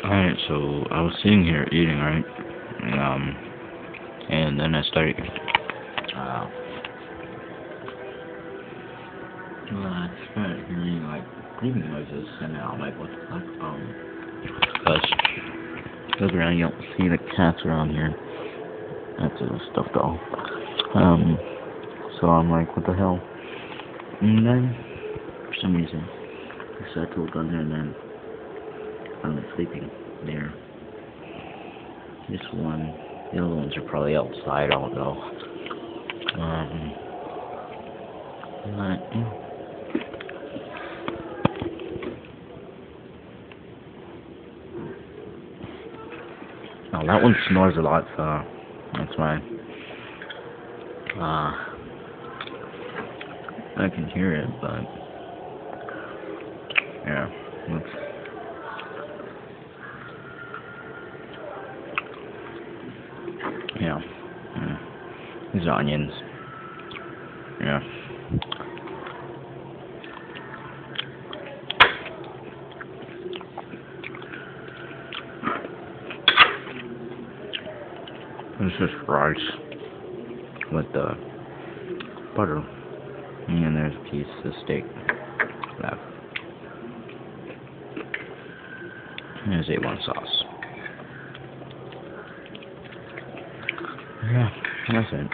Alright, so I was sitting here eating, right? And then I started, hearing, like, breathing noises, and I'm like, what the fuck? Cause, look around, you don't see the cats around here. That's a stuffed doll. So I'm like, what the hell? And then, for some reason, I decided to look on there, and then I'm sleeping there. This one, the other ones are probably outside, I don't know. But, oh, that one snores a lot, so that's why. I can hear it, but yeah, yeah. These are onions. Yeah. This is rice with the butter, and there's a piece of steak left. And there's A1 sauce. Yeah, that's it.